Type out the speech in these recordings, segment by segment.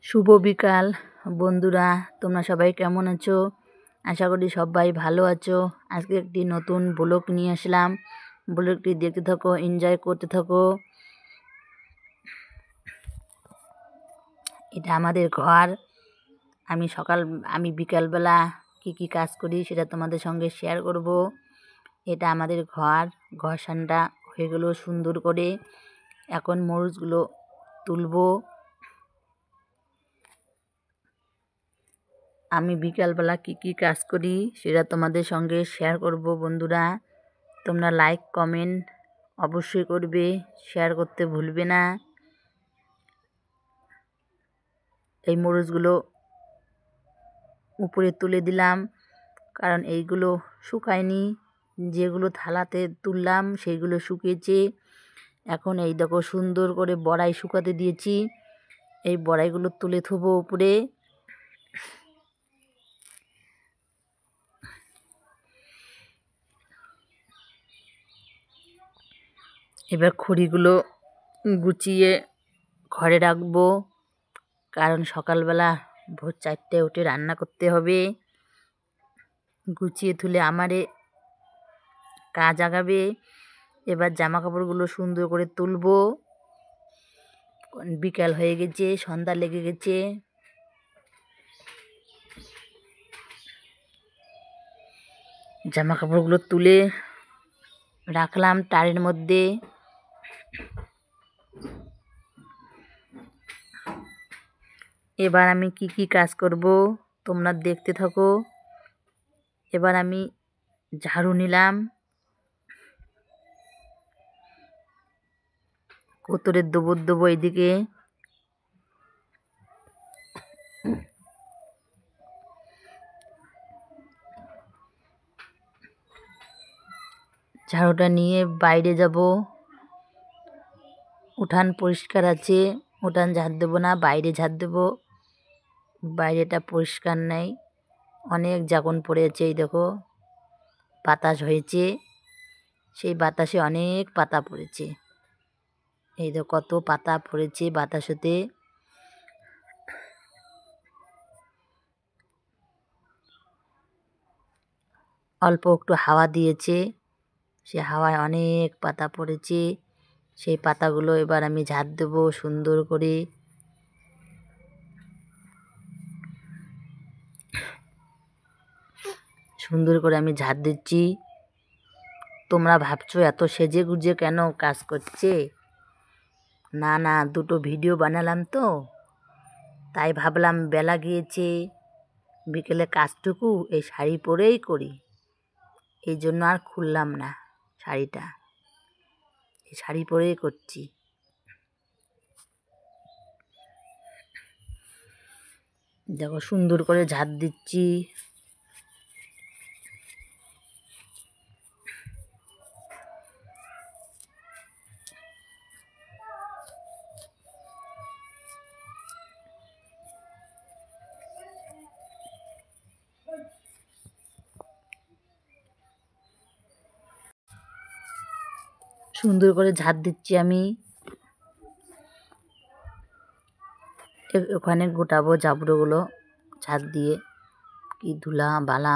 শুভ বিকাল বন্ধুরা, তোমরা সবাই কেমন আছো? আশা করি সবাই ভালো আছো। আজকে একটি নতুন ব্লগ নিয়ে আসলাম। ব্লগটি দেখতে থাকো, এনজয় করতে থাকো। এটা আমাদের ঘর। আমি বিকালবেলা কি কাজ করি সেটা তোমাদের সঙ্গে শেয়ার করব। এটা আমাদের ঘর সানটা হয়ে গেল সুন্দর করে। এখন মরিচগুলো তুলবো। আমি বিকালবেলা কি কাজ করি সেটা তোমাদের সঙ্গে শেয়ার করব। বন্ধুরা, তোমরা লাইক কমেন্ট অবশ্যই করবে, শেয়ার করতে ভুলবে না। এই মরিচগুলো উপরে তুলে দিলাম, কারণ এইগুলো শুকায়নি। যেগুলো থালাতে তুললাম সেইগুলো শুকিয়েছে। এখন এই দেখো সুন্দর করে বড়াই শুকাতে দিয়েছি। এই বড়াইগুলো তুলে থবো উপরে। এবার খড়িগুলো গুছিয়ে ঘরে রাখবো, কারণ সকালবেলা ভোর 4টায় উঠে রান্না করতে হবে। গুছিয়ে তুলে আমারে কাজ আগাবে। এবার জামা কাপড়গুলো সুন্দর করে তুলবো। বিকাল হয়ে গেছে, সন্ধ্যা লেগে গেছে। জামা কাপড়গুলো তুলে রাখলাম টারের মধ্যে। এবার আমি কি কাজ করব তোমরা দেখতে থাকো। এবার আমি ঝাড়ু নিলাম, কোতরে দেবো এইদিকে। ঝাড়ুটা নিয়ে বাইরে যাব। উঠান পরিষ্কার আছে, উঠান ঝাড় দেবো না, বাইরে ঝাড় দেবো। বাইরেটা পরিষ্কার নেই, অনেক জাগন পড়েছে। এই দেখো বাতাস হয়েছে, সেই বাতাসে অনেক পাতা পড়েছে। এই দেখো কত পাতা পড়েছে বাতাসতে। অল্প একটু হাওয়া দিয়েছে, সে হাওয়ায় অনেক পাতা পড়েছে। সেই পাতাগুলো এবার আমি ঝাড় দেবো সুন্দর করে। সুন্দর করে আমি ঝাড় দিচ্ছি। তোমরা ভাবছো এত সেজে গুজে কেন কাজ করছে? না, দুটো ভিডিও বানালাম তো, তাই ভাবলাম বেলা গিয়েছে, বিকেলে কাজটুকু এই শাড়ি পরেই করি। এই জন্য আর খুললাম না শাড়িটা, এই শাড়ি পরেই করছি। দেখো সুন্দর করে ঝাড় দিচ্ছি। সুন্দর করে ঝাড় দিচ্ছি আমি। ওখানে গোটাবো জাবড়োগুলো ঝাড় দিয়ে। কি ধুলা বালা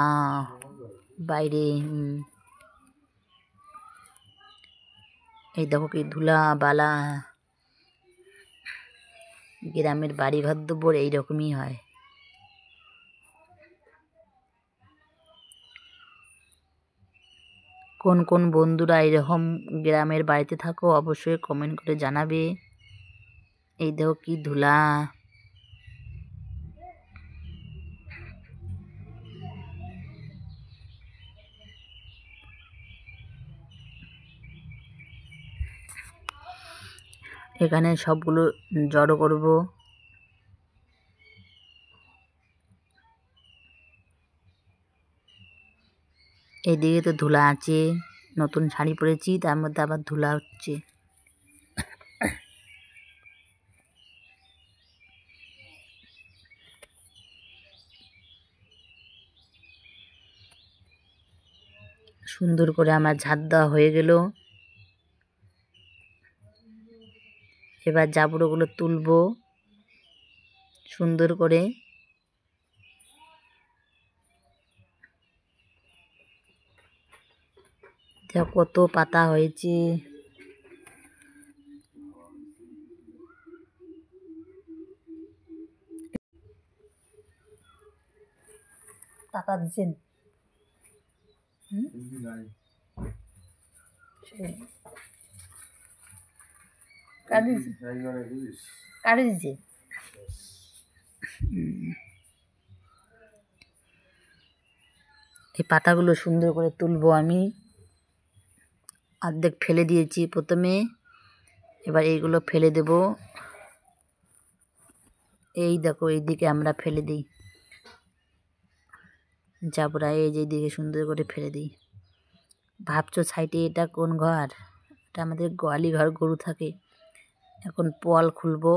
বাইরে। এই দেখো কি ধুলা বালা। গ্রামের বাড়ি ঘর দুপুর এইরকমই হয়। কোন কোন বন্ধুরা এরকম গ্রামের বাড়িতে থাকো অবশ্যই কমেন্ট করে জানাবে। এই দেখো কি ধুলা। এখানে সবগুলো জড়ো করব। এইদিকে তো ধুলা আছে, নতুন শাড়ি পরেছি তার মধ্যে আবার ধুলা হচ্ছে। সুন্দর করে আমার ঝাড় দেওয়া হয়ে গেল। এবার জাবড়োগুলো তুলবো সুন্দর করে। দেখো কত পাতা হয়েছে। টাকা দিচ্ছেন? কাটে দিচ্ছে। এই পাতাগুলো সুন্দর করে তুলবো আমি। অর্ধেক ফেলে দিয়েছি প্রথমে, এবার এইগুলো ফেলে দেব। এই দেখো এইদিকে আমরা ফেলে দিই, জাবরা এই যে দিকে সুন্দর করে ফেলে দিই। ভাবছো সাইডে এটা কোন ঘর? এটা আমাদের গোয়ালি ঘর, গরু থাকে। এখন পোয়াল খুলবো।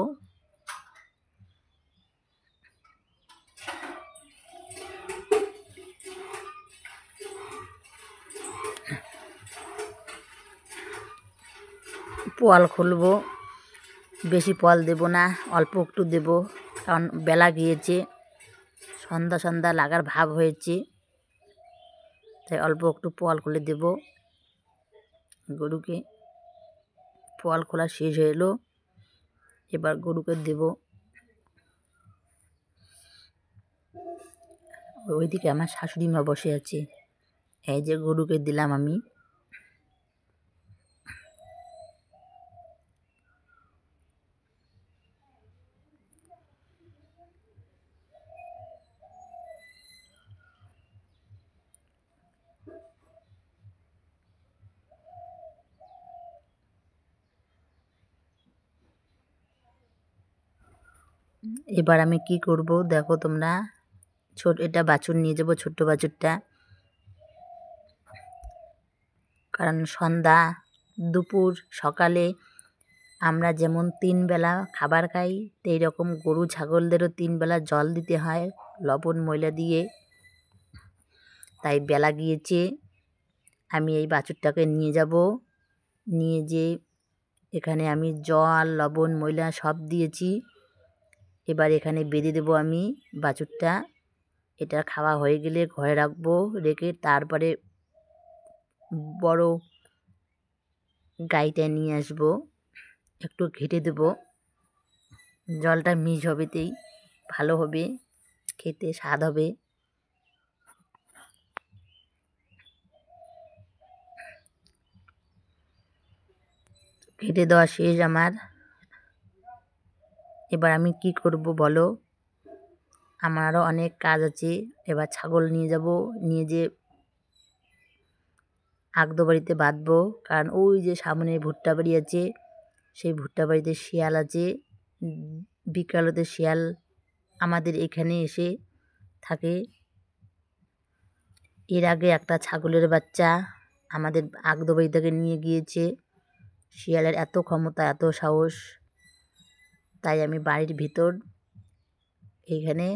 পোয়াল খুলবো, বেশি পোয়াল দেব না, অল্প একটু দেব, কারণ বেলা গিয়েছে, সন্ধ্যা সন্ধ্যা লাগার ভাব হয়েছে, তাই অল্প একটু পোয়াল খুলে দেব গরুকে। পোয়াল খোলা শেষ হয়ে এলো, এবার গরুকে দেব। ওইদিকে আমার শাশুড়ি মা বসে আছে। এই যে গরুকে দিলাম আমি। এবার আমি কি করব দেখো তোমরা। এটা বাছুর নিয়ে যাব, ছোট্ট বাছুরটা, কারণ সন্ধ্যা, দুপুর, সকালে আমরা যেমন 3 বেলা খাবার খাই, সেই রকম গরু ছাগলদেরও 3 বেলা জল দিতে হয় লবণ ময়লা দিয়ে। তাই বেলা গিয়েছে, আমি এই বাছুরটাকে নিয়ে যাব। নিয়ে যে এখানে আমি জল লবণ ময়লা সব দিয়েছি, এবার এখানে বেঁধে দেবো আমি বাছুরটা। এটা খাওয়া হয়ে গেলে ঘরে রাখবো, রেখে তারপরে বড় গাইটা নিয়ে আসবো, একটু ঘেঁটে দেবো। জলটা মিশ হবেতেই ভালো হবে, খেতে স্বাদ হবে। ঘেঁটে দেওয়া শেষ আমার। এবার আমি কি করব বলো, আমার আরও অনেক কাজ আছে। এবার ছাগল নিয়ে যাব, নিয়ে যে আগদো বাড়িতে বাঁধবো, কারণ ওই যে সামনে ভুট্টা বাড়ি আছে, সেই ভুট্টা বাড়িতে শিয়াল আছে। বিকালতে শিয়াল আমাদের এখানে এসে থাকে। এর আগে একটা ছাগলের বাচ্চা আমাদের আগদো বাড়ি থেকে নিয়ে গিয়েছে। শিয়ালের এত ক্ষমতা, এত সাহস, তাই আমি বাড়ির ভিতর এইখানে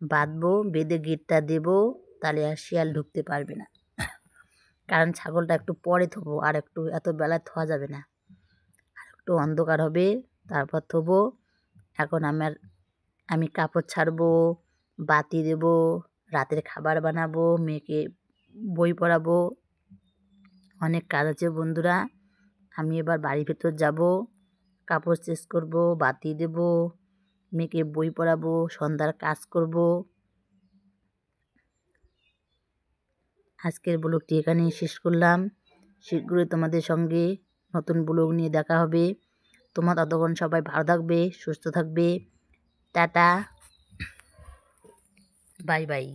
বাঁধবো, বেঁধে গেটটা দেবো, তাহলে আর শিয়াল ঢুকতে পারবে না। কারণ ছাগলটা একটু পরে থবো, আর একটু এত বেলায় থোয়া যাবে না, আর একটু অন্ধকার হবে তারপর থবো। এখন আমি কাপড় ছাড়বো, বাতি দেব, রাতের খাবার বানাবো, মেয়েকে বই পড়াবো, অনেক কাজ আছে বন্ধুরা। আমি এবার বাড়ির ভেতর যাব, কাপড় চেঞ্জ করব, বাতি দেব, মেয়েকে বই পড়াবো, সন্ধ্যার কাজ করব। আজকের ব্লগটি এখানেই শেষ করলাম। শীঘ্রই তোমাদের সঙ্গে নতুন ব্লগ নিয়ে দেখা হবে। তোমরা ততক্ষণ সবাই ভালো থাকবে, সুস্থ থাকবে। Tata, bye bye.